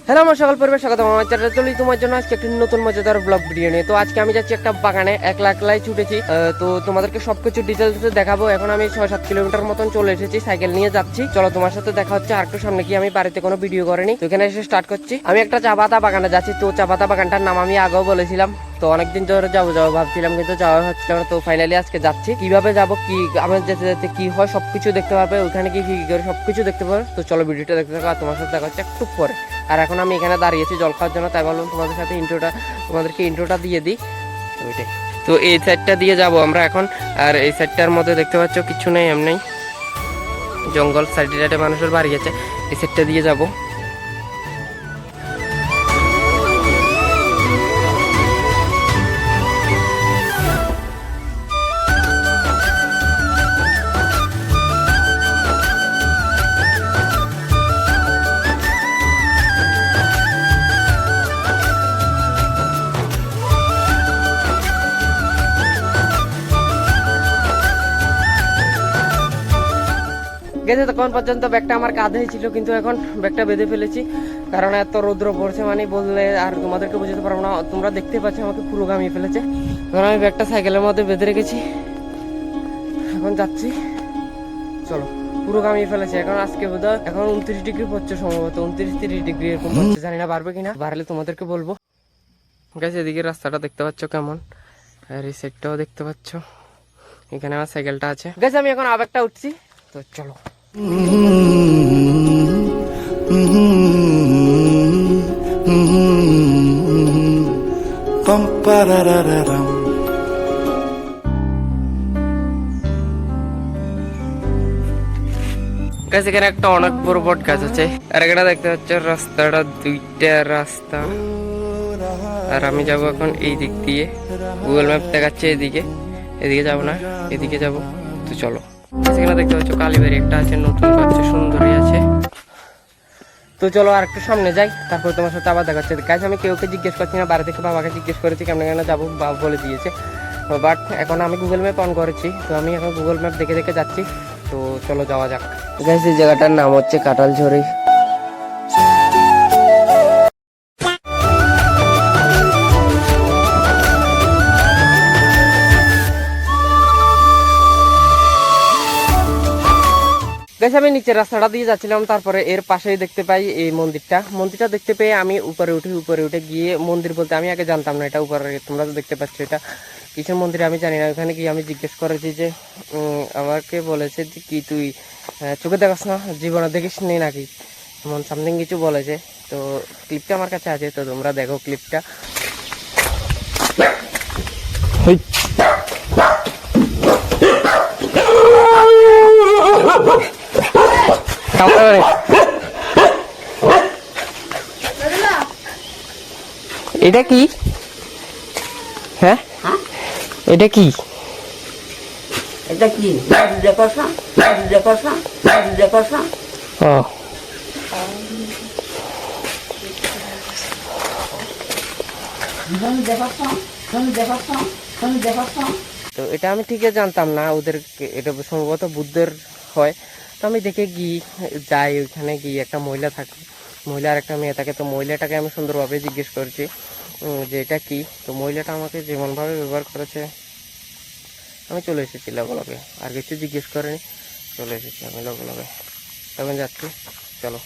Hello আমার সকল পরিবার স্বাগত আমার চ্যানেলে। চলি তোমার জন্য আজকে একটি নতুন মজাদার ব্লগ ভিডিও নিয়ে। তো আজকে আমি যাচ্ছি একটা বাগানে, একলাই ছুটেছি। তো তোমাদেরকে সবকিছু ডিটেলসে দেখাবো। এখন আমি 6-7 কিলোমিটার মতন চলে এসেছি, সাইকেল নিয়ে যাচ্ছি। চলো তোমার সাথে দেখা হচ্ছে আর একটু সামনে গিয়ে। আমি বাড়িতে কোনো ভিডিও করিনি, তো এখানে এসে স্টার্ট করছি। আমি একটা চা পাতা বাগানে যাচ্ছি। তো চা পাতা বাগানটার নাম আমি আগেও বলেছিলাম, তো অনেকদিন ধরে যাবো ভাবছিলাম, কিন্তু যাওয়া হচ্ছিল না। তো ফাইনালি আজকে যাচ্ছি। কিভাবে যাবো, কি আমার যেতে যেতে কি হয় সবকিছু দেখতে পারবে, ওখানে কি করে সবকিছু দেখতে পারবে। তো চলো ভিডিওটা দেখতে থাকো, আর তোমার সাথে দেখা হচ্ছে একটু পরে। আর এখন আমি এখানে দাঁড়িয়েছি জল খাওয়ার জন্য, তাই বললাম তোমাদের সাথে তোমাদেরকে ইন্ট্রোটা দিয়ে দিই। ওইটাই তো, এই সাইডটা দিয়ে যাব আমরা এখন। আর এই সাইডটার মধ্যে দেখতে পাচ্ছ কিছু নেই, এমনি জঙ্গল, সাইডে মানুষের বাড়ি আছে। এই সাইডটা দিয়ে যাবো। গেছে তখন পর্যন্ত ব্যাগটা আমার কাঁধেই ছিল, কিন্তু এখন ব্যাগটা বেঁধে ফেলেছি, কারণ এত রৌদ্র পড়ছে, মানে বললে আর তোমাদেরকে বুঝতে পারবো না। তোমরা দেখতে পাচ্ছ আমাকে পুরো গামিয়ে ফেলেছে। কারণ আমি ব্যাগটা সাইকেলের মধ্যে বেঁধে রেখেছি, এখন যাচ্ছি। চলো, পুরো গামিয়ে ফেলেছে। এখন আজকে বোধহয় এখন 29 ডিগ্রি পড়ছে, সম্ভবত 29-30 ডিগ্রি এরকম পড়ছে, জানি না বাড়বে কিনা। বাড়লে তোমাদেরকে বলবো। গেছে এদিকে রাস্তাটা দেখতে পাচ্ছ কেমন, আর এই সাইডটাও দেখতে পাচ্ছ। এখানে আমার সাইকেলটা আছে। গেছে আমি এখন আবেগটা উঠছি, তো চলো। এখানে একটা অনেক বড় বট গাছ আছে, আর একটা দেখতে পাচ্ছ রাস্তাটা, দুইটা রাস্তা। আর আমি যাব এখন এই দিক দিয়ে, গুগল ম্যাপ দেখাচ্ছে এদিকে যাবো না, এদিকে যাব। তো চলো, সেখানে দেখতে পাচ্ছ কালীবাড়ি একটা আছে, নতুন করছে, সুন্দরী আছে। তো চলো আর একটু সামনে যাই, তারপর তোমার সাথে আবার দেখাচ্ছে। গাছ আমি কেউকে জিজ্ঞেস করছি না, বাড়ি থেকে বাবাকে জিজ্ঞেস করেছি কেমন কেন যাবো, বাবা বলে দিয়েছে। বাট এখন আমি গুগল ম্যাপ অন করেছি, তো আমি এখন গুগল ম্যাপ দেখে দেখে যাচ্ছি। তো চলো যাওয়া যাক। গাইস এই জায়গাটার নাম হচ্ছে কাঁঠালঝড়ি। আমি নিচের রাস্তাটা দিয়ে যাচ্ছিলাম, তারপরে এর পাশেই দেখতে পাই এই মন্দিরটা দেখতে পেয়ে আমি উপরে উঠে গিয়ে, মন্দির বলতে আমি আগে জানতাম না এটা উপরে, তোমরা তো দেখতে পাচ্ছ এটা কিসের মন্দির আমি জানি না। ওখানে গিয়ে আমি জিজ্ঞেস করেছি যে আমাকে বলেছে যে কি তুই চোখে দেখাস না, জীবনে দেখিস নি নাকি, এমন সামথিং কিছু বলেছে। তো ক্লিপটা আমার কাছে আছে, তো তোমরা দেখো ক্লিপটা। এটা কি? হ্যাঁ এটা কি? এটা কি দেখছ না? ও তো এটা আমি ঠিকই জানতাম না, ওদের এটা সম্ভবত বুদ্ধের হয়। তো আমি দেখে যাই, ওইখানে গিয়ে একটা মহিলা থাকে, মহিলা আর একটা মেয়ে থাকে। তো মহিলাটাকে আমি সুন্দরভাবে জিজ্ঞেস করেছি যে এটা কি। তো মহিলাটা আমাকে যেমনভাবে ব্যবহার করেছে, আমি চলে এসেছি লগে, আর কিছু জিজ্ঞেস করেনি, চলে এসেছি আমি লগে। তখন যাচ্ছি, চলো।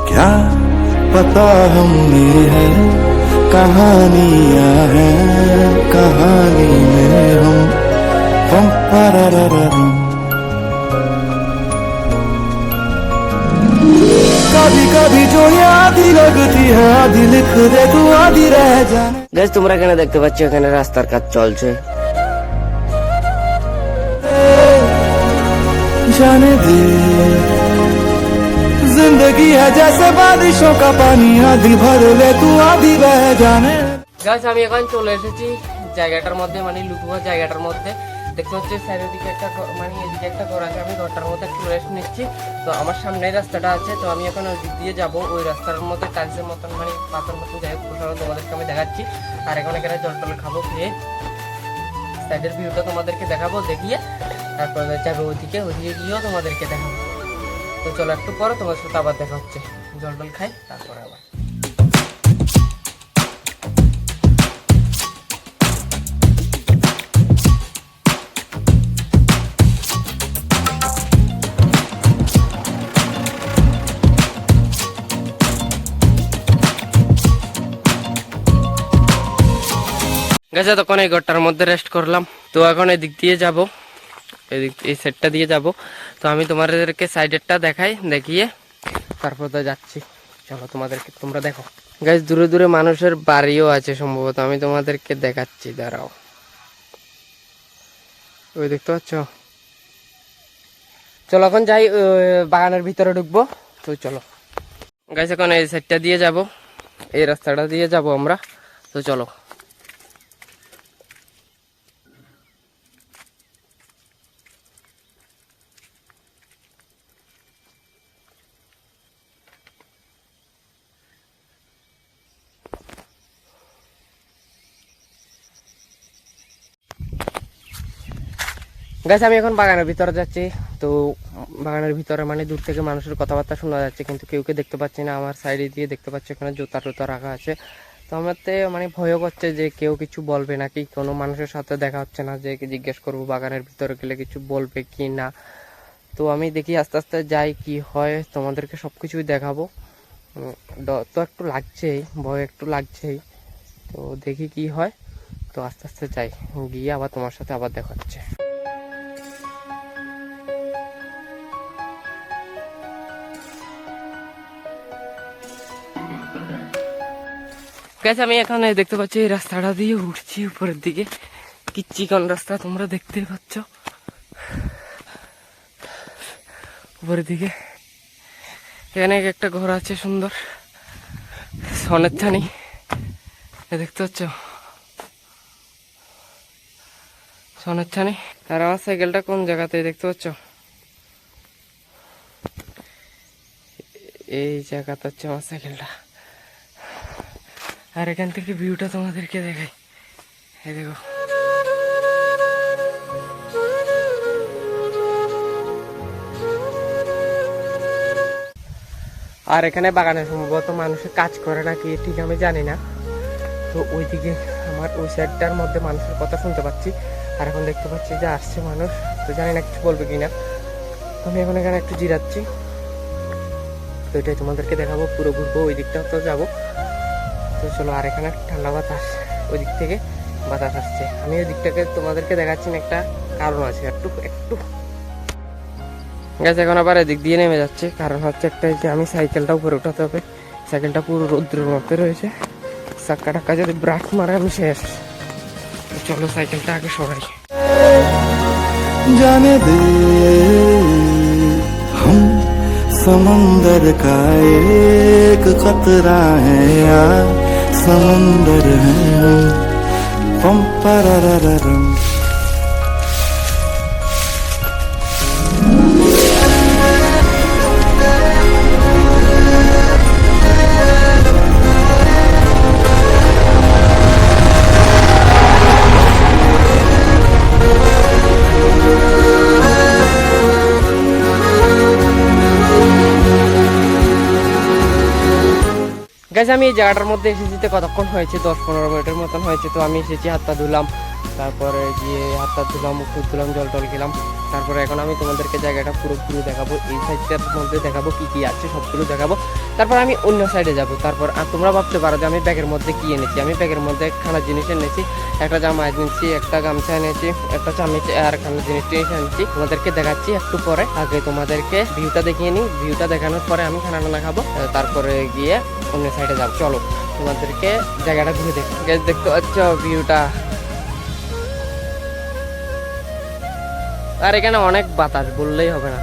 क्या पता हमने है कहानियां हैं, कहानी में हम कभी कभी जो आधी लगती है, आधी लिख दे तू, आधी रह जाने। গাইস তোমরা এখানে দেখতে পাচ্ছ, এখানে রাস্তার কাজ চলছে। जाने दे जिंदगी है जैसे बारिशों का पानी, आधी भर ले तू, आधी बह जाने। গাইস আমি এখন চলে এসেছি জায়গাটার মধ্যে, মানে লুকুয়া জায়গাটার মধ্যে। দেখতে হচ্ছে সাইডের দিকে একটা মানে এদিকে একটা ঘর আছে, আমি ঘরটার মধ্যে একটু রেস্ট নিচ্ছি। তো আমার সামনে রাস্তাটা আছে, তো আমি এখন ওই দিক দিয়ে যাবো। ওই রাস্তার মধ্যে টাইলসের মতন, মানে পাথর মতন, যাই হোক তোমাদেরকে আমি দেখাচ্ছি। আর এখন এখানে জল টল খাবো, খেয়ে সাইডের ভিউটা তোমাদেরকে দেখাবো, দেখিয়ে তারপর যাবে ওদিকে গিয়েও তোমাদেরকে দেখাবো। তো চলো একটু পরে তোমার সাথে আবার দেখা হচ্ছে, জল টল খাই তারপরে আবার। গেছে তখন এই ঘরটার মধ্যে রেস্ট করলাম, তো এখন এদিক দিয়ে যাব, এই সেটটা দিয়ে যাব। তো আমি তোমাদেরকে সাইডেরটা দেখাই, দেখিয়ে তারপর তো যাচ্ছি। চলো তোমাদেরকে, তোমরা দেখো গাইস, দূরে দূরে মানুষের বাড়িও আছে সম্ভবত, আমি তোমাদেরকে দেখাচ্ছি, দাঁড়াও। ওই দেখতে পাচ্ছ? চলো এখন যাই, বাগানের ভিতরে ঢুকবো। তো চলো গাইস, এখন এই সাইডটা দিয়ে যাব, এই রাস্তাটা দিয়ে যাব আমরা। তো চলো। গাইস, আমি এখন বাগানের ভিতরে যাচ্ছি। তো বাগানের ভিতরে মানে দূর থেকে মানুষের কথাবার্তা শোনা যাচ্ছে, কিন্তু কেউকে দেখতে পাচ্ছি না। আমার সাইডে দিয়ে দেখতে পাচ্ছি এখানে জুতা টুতা রাখা আছে। তো আমার তো মানে ভয়ও করছে যে কেউ কিছু বলবে নাকি, কোনো মানুষের সাথে দেখা হচ্ছে না যে জিজ্ঞেস করবো বাগানের ভিতরে গেলে কিছু বলবে কি না। তো আমি দেখি আস্তে আস্তে যাই, কি হয় তোমাদেরকে সব কিছুই দেখাবো। তো একটু লাগছেই, ভয় একটু লাগছেই, তো দেখি কি হয়। তো আস্তে আস্তে যাই, গিয়ে আবার তোমার সাথে আবার দেখা হচ্ছে। গাইস, আমি এখানে দেখতে পাচ্ছি এই রাস্তাটা দিয়ে উঠছি উপরের দিকে, কি চিকন রাস্তা তোমরা দেখতে পাচ্ছ উপরের দিকে। এখানে একটা ঘর আছে সুন্দর, সনের ছানি, দেখতে পাচ্ছ সনের ছানি। আর আমার সাইকেলটা কোন জায়গাতে দেখতে পাচ্ছ, এই জায়গাতে হচ্ছে আমার সাইকেলটা। আর এখান থেকে ভিউটা তোমাদেরকে দেখাই, এই দেখো। আর এখানে বাগানে সম্ভবত মানুষের কাজ করে নাকি ঠিক আমি জানি না। তো ওইদিকে আমার ওই সাইডটার মধ্যে মানুষের কথা শুনতে পাচ্ছি, আর এখন দেখতে পাচ্ছি যে আসছে মানুষ, তো জানি না কিছু বলবে কিনা। তো আমি এখন এখানে একটু জিরাচ্ছি, তো এটাই তোমাদেরকে দেখাবো, পুরো ঘুরবো, ওই দিকটাও তো যাবো। তো চলো, আর এখানে ঠান্ডা বাতাস, ওই দিক থেকে বাতাস আসছে। আমি ওই দিকটাকে তোমাদেরকে দেখাচ্ছি না, একটা কারণ আছে, একটু একটু গেছে। এখন আবার এদিক দিয়ে নেমে যাচ্ছে, কারণ হচ্ছে একটা যে আমি সাইকেলটা উপরে উঠাতে হবে, সাইকেলটা পুরো রৌদ্রের মধ্যে রয়েছে, চাক্কা টাক্কা যদি ব্রাক মারে আমি শেষ। চলো সাইকেলটা আগে সরাই। जाने दे हम समंदर का एक खतरा है यार, समंदर है हम पररररम। গাইস, আমি এই জায়গাটার মধ্যে এসেছি কতক্ষণ হয়েছে, 10-15 মিনিটের মতন হয়েছে। তো আমি এসেছি, হাত পা ধুলাম, তারপরে গিয়ে হাত পা ধুলাম, মুখ ধুলাম, জল টল খেলাম। তারপরে এখন আমি তোমাদেরকে জায়গাটা পুরো দেখাবো, এই সাইডটার মধ্যে দেখাবো কি কি আছে সবগুলো দেখাবো। তারপর আমি অন্য সাইডে যাব। তারপর তোমরা ভাবতে পারো যে আমি ব্যাগের মধ্যে কি এনেছি। আমি ব্যাগের মধ্যে খানার জিনিস এনেছি, একটা জামা এনেছি, একটা গামছা এনেছি, একটা চামচ আর খানার জিনিস এনেছি। তোমাদেরকে দেখাচ্ছি একটু পরে, আগে তোমাদেরকে ভিউটা দেখিয়ে নিই। ভিউটা দেখানোর পরে আমি খানা টানা খাবো, তারপরে গিয়ে অন্য সাইডে যাবো। চলো তোমাদেরকে জায়গাটা ঘুরে দেখো। দেখতে পাচ্ছ ভিউটা, আর এখানে অনেক বাতাস, বললেই হবে না।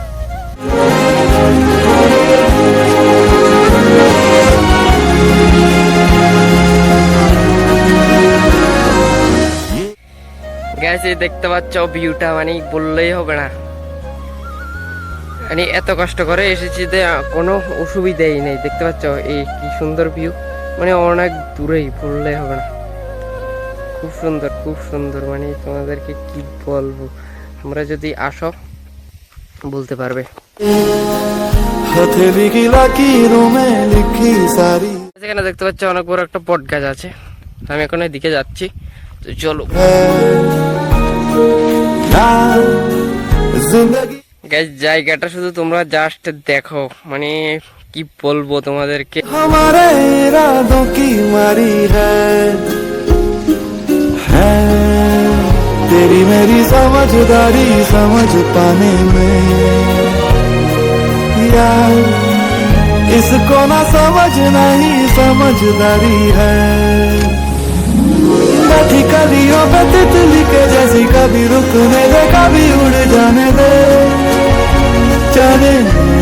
গেছে দেখতে পাচ্ছ ভিউটা, মানে বললেই হবে না। মানে এত কষ্ট করে এসেছি, কোনো অসুবিধাই নেই। দেখতে পাচ্ছ এই কি সুন্দর ভিউ, মানে অনেক দূরেই, বললেই হবে না। খুব সুন্দর, মানে তোমাদেরকে কি বলবো, তোমরা যদি আসো বলতে পারবে। हथेली की लकीरों में लिखी सारी সেখানে দেখতে পাচ্ছ অনেক বড় একটা বট গাছ আছে, আমি এখন এদিকে যাচ্ছি, তো চলো। है ना जिंदगी গাইস জায়গাটা শুধু তোমরা জাস্ট দেখো, মানে কি বলবো তোমাদেরকে। हमारे इरादों की मारी है तेरी मेरी समझदारी समझ पाने में यार इसको ना समझना ही समझदारी है बैठी कलियों पे तितली के जैसी कभी रुकने दे कभी उड़ जाने दे जाने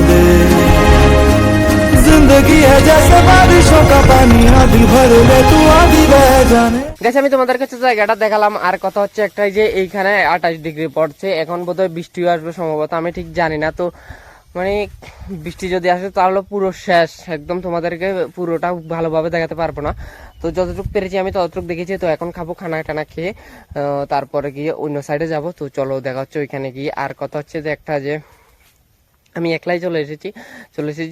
दे जिंदगी है जैसे बारिशों का पानी आधी भर ले तू आधी बह जाने। গাইস আমি তোমাদের কাছে জায়গাটা দেখালাম, আর কথা হচ্ছে একটাই যে এইখানে 28 ডিগ্রি পড়ছে, এখন বোধহয় বৃষ্টিও আসবে সম্ভবত, আমি ঠিক জানি না। তো মানে বৃষ্টি যদি আসে তাহলে পুরো শেষ, একদম তোমাদেরকে পুরোটা ভালোভাবে দেখাতে পারবো না। তো যতটুকু পেরেছি আমি ততটুকু দেখেছি। তো এখন খাবো, খানা টানা খেয়ে তারপরে গিয়ে অন্য সাইডে যাব। তো চলো দেখা হচ্ছে ওইখানে গিয়ে। আর কথা হচ্ছে যে একটা যে আমি একলাই চলে এসেছি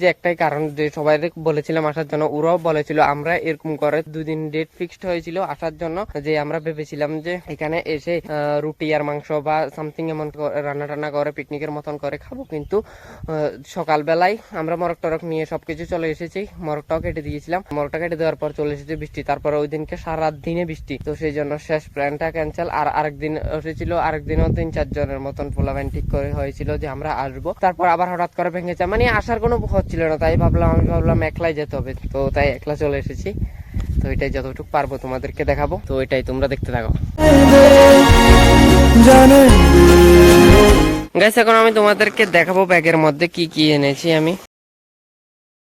যে একটাই কারণ, যে সবাই বলেছিলাম আসার জন্য, ওরাও বলেছিল, আমরা এরকম করে 2 দিন ডেট ফিক্সড হয়েছিল আসার জন্য, যে আমরা ভেবেছিলাম যে এখানে এসে রুটি আর মাংস বা সামথিং এমন রান্না টান্না করে পিকনিকের মতন করে খাবো। কিন্তু সকালবেলায় আমরা মরক টরক নিয়ে সবকিছু চলে এসেছি, মরকটাও কেটে দিয়েছিলাম, মরকটা কেটে দেওয়ার পর চলে এসেছে বৃষ্টি, তারপরে ওই দিনকে সারা দিনে বৃষ্টি, তো সেই জন্য শেষ প্ল্যানটা ক্যান্সেল। আর আরেকদিন এসেছিল, আরেকদিনও 3-4 জনের মতন পোলাপাইন ঠিক করে হয়েছিল যে আমরা আসবো, তারপর আবার হঠাৎ করে ভেঙে যায়, মানে আসার কোনো হচ্ছিল না, তাই আমি ভাবলাম একলাই যেতে হবে, তো তাই একলা চলে এসেছি। তো এটাই যতটুকু পারবো তোমাদেরকে দেখাবো, তো এটাই তোমরা দেখতে থাকো। जाने গাইস এখন আমি তোমাদেরকে দেখাবো ব্যাগের মধ্যে কি কি এনেছি আমি।